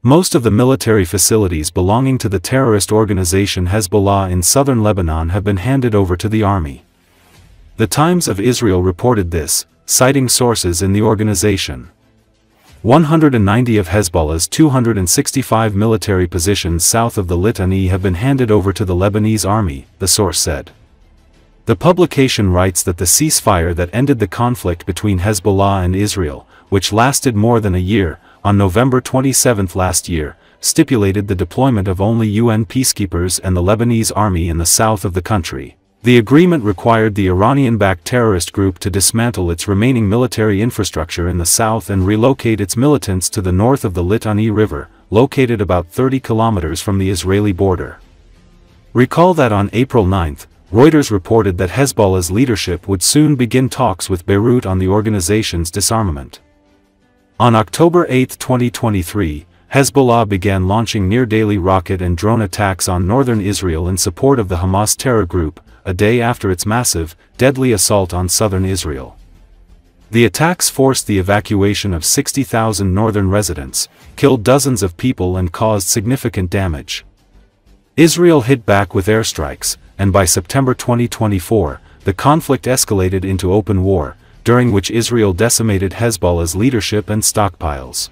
Most of the military facilities belonging to the terrorist organization Hezbollah in southern Lebanon have been handed over to the army. The Times of Israel reported this, citing sources in the organization. 190 of Hezbollah's 265 military positions south of the Litani have been handed over to the Lebanese army, the source said. The publication writes that the ceasefire that ended the conflict between Hezbollah and Israel, which lasted more than a year, on November 27 last year, stipulated the deployment of only UN peacekeepers and the Lebanese army in the south of the country. The agreement required the Iranian-backed terrorist group to dismantle its remaining military infrastructure in the south and relocate its militants to the north of the Litani River, located about 30 kilometers from the Israeli border. Recall that on April 9, Reuters reported that Hezbollah's leadership would soon begin talks with Beirut on the organization's disarmament. On October 8, 2023, Hezbollah began launching near-daily rocket and drone attacks on northern Israel in support of the Hamas terror group, a day after its massive, deadly assault on southern Israel. The attacks forced the evacuation of 60,000 northern residents, killed dozens of people and caused significant damage. Israel hit back with airstrikes, and by September 2024, the conflict escalated into open war, during which Israel decimated Hezbollah's leadership and stockpiles.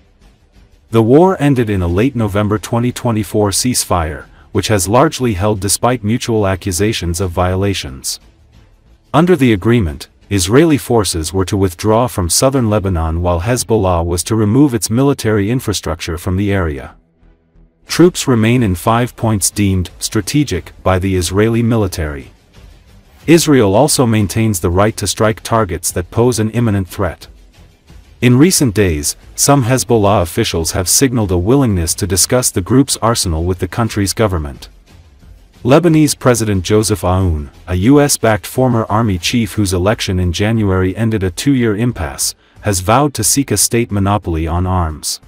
The war ended in a late November 2024 ceasefire, which has largely held despite mutual accusations of violations. Under the agreement, Israeli forces were to withdraw from southern Lebanon while Hezbollah was to remove its military infrastructure from the area. Troops remain in 5 points deemed strategic by the Israeli military. Israel also maintains the right to strike targets that pose an imminent threat. In recent days, some Hezbollah officials have signaled a willingness to discuss the group's arsenal with the country's government. Lebanese President Joseph Aoun, a US-backed former army chief whose election in January ended a 2-year impasse, has vowed to seek a state monopoly on arms.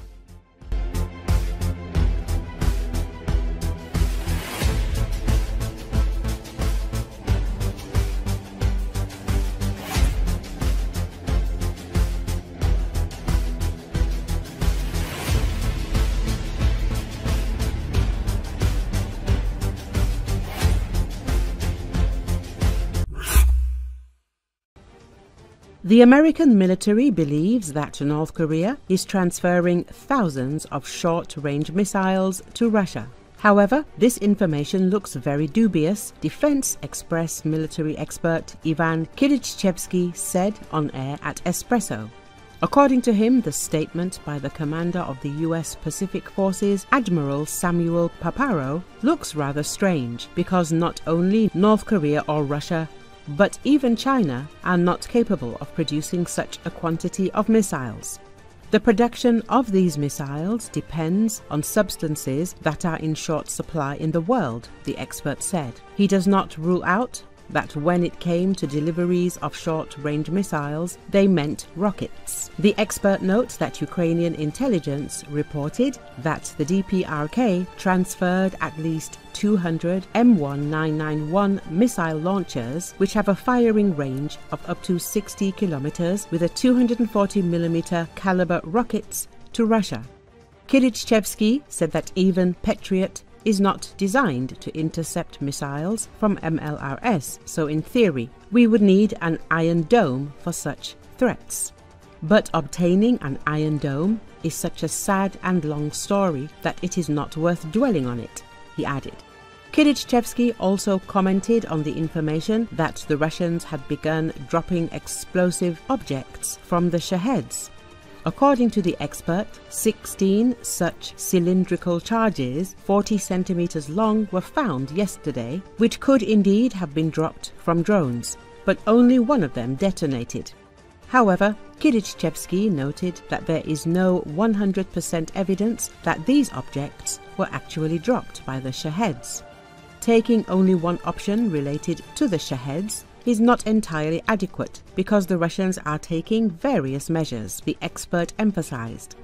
The American military believes that North Korea is transferring thousands of short-range missiles to Russia. However, this information looks very dubious, Defense Express military expert Ivan Kirichevsky said on air at Espresso. According to him, the statement by the commander of the U.S. Pacific Forces, Admiral Samuel Paparo, looks rather strange because not only North Korea or Russia but even China are not capable of producing such a quantity of missiles. The production of these missiles depends on substances that are in short supply in the world, the expert said. He does not rule out that when it came to deliveries of short-range missiles, they meant rockets. The expert notes that Ukrainian intelligence reported that the DPRK transferred at least 200 M1991 missile launchers, which have a firing range of up to 60 kilometers with a 240mm caliber rockets, to Russia. Kirichevsky said that even Patriot is not designed to intercept missiles from MLRS, so in theory, we would need an Iron Dome for such threats. But obtaining an Iron Dome is such a sad and long story that it is not worth dwelling on it, he added. Kirichevsky also commented on the information that the Russians had begun dropping explosive objects from the Shaheds. According to the expert, 16 such cylindrical charges 40 centimeters long were found yesterday, which could indeed have been dropped from drones, but only one of them detonated. However, Kirichevsky noted that there is no 100% evidence that these objects were actually dropped by the Shaheds. Taking only one option related to the Shaheds is not entirely adequate because the Russians are taking various measures, the expert emphasized.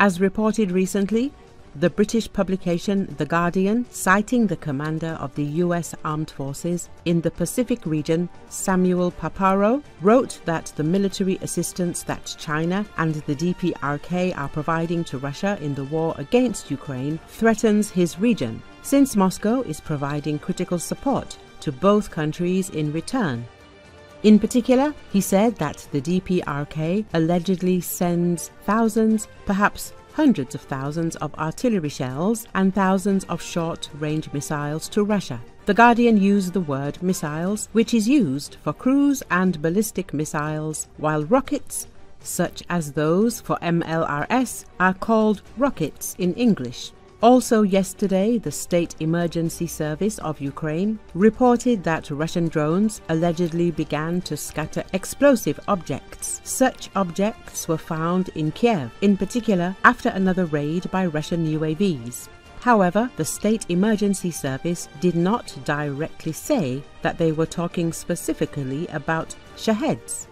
As reported recently, the British publication The Guardian, citing the commander of the US Armed Forces in the Pacific region, Samuel Paparo, wrote that the military assistance that China and the DPRK are providing to Russia in the war against Ukraine threatens his region, since Moscow is providing critical support to both countries in return. In particular, he said that the DPRK allegedly sends thousands, perhaps hundreds of thousands of artillery shells and thousands of short-range missiles to Russia. The Guardian used the word missiles, which is used for cruise and ballistic missiles, while rockets, such as those for MLRS, are called rockets in English. Also yesterday, the State Emergency Service of Ukraine reported that Russian drones allegedly began to scatter explosive objects. Such objects were found in Kiev, in particular after another raid by Russian UAVs. However, the State Emergency Service did not directly say that they were talking specifically about Shaheds.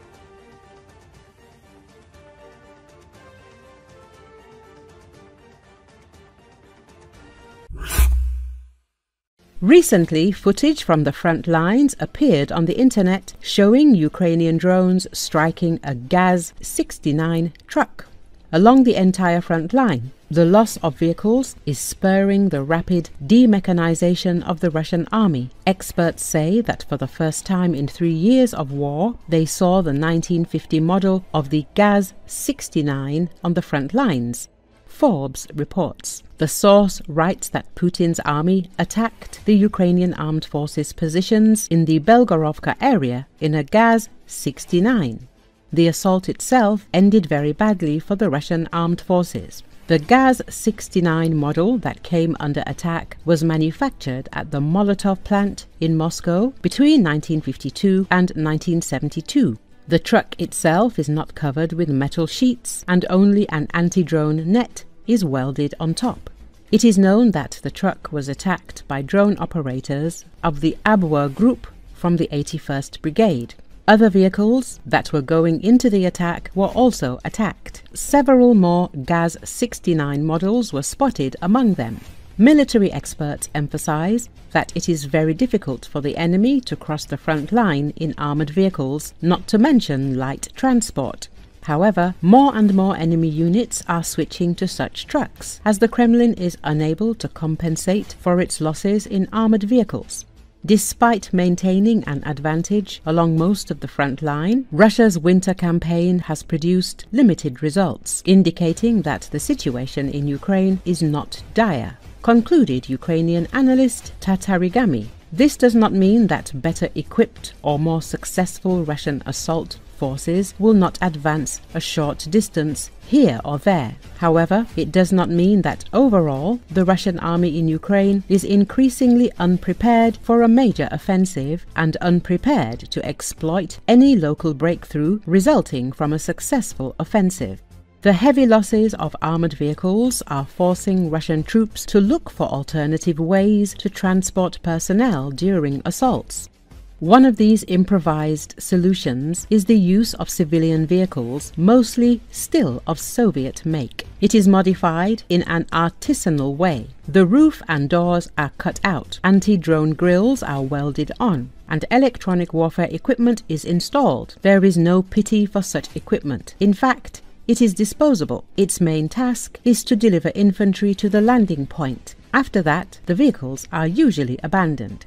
Recently, footage from the front lines appeared on the internet showing Ukrainian drones striking a Gaz-69 truck along the entire front line. The loss of vehicles is spurring the rapid demechanization of the Russian army. Experts say that for the first time in 3 years of war, they saw the 1950 model of the Gaz-69 on the front lines. Forbes reports. The source writes that Putin's army attacked the Ukrainian armed forces positions in the Belgorovka area in a Gaz-69. The assault itself ended very badly for the Russian armed forces. The Gaz-69 model that came under attack was manufactured at the Molotov plant in Moscow between 1952 and 1972. The truck itself is not covered with metal sheets, and only an anti-drone net is welded on top. It is known that the truck was attacked by drone operators of the Abwehr group from the 81st Brigade. Other vehicles that were going into the attack were also attacked. Several more Gaz-69 models were spotted among them. Military experts emphasize that it is very difficult for the enemy to cross the front line in armored vehicles, not to mention light transport. However, more and more enemy units are switching to such trucks, as the Kremlin is unable to compensate for its losses in armored vehicles. Despite maintaining an advantage along most of the front line, Russia's winter campaign has produced limited results, indicating that the situation in Ukraine is not dire, concluded Ukrainian analyst Tatarigami. This does not mean that better equipped or more successful Russian assault forces will not advance a short distance here or there. However, it does not mean that overall the Russian army in Ukraine is increasingly unprepared for a major offensive and unprepared to exploit any local breakthrough resulting from a successful offensive. The heavy losses of armored vehicles are forcing Russian troops to look for alternative ways to transport personnel during assaults. One of these improvised solutions is the use of civilian vehicles, mostly still of Soviet make. It is modified in an artisanal way. The roof and doors are cut out, anti-drone grills are welded on, and electronic warfare equipment is installed. There is no pity for such equipment. In fact, it is disposable. Its main task is to deliver infantry to the landing point. After that, the vehicles are usually abandoned.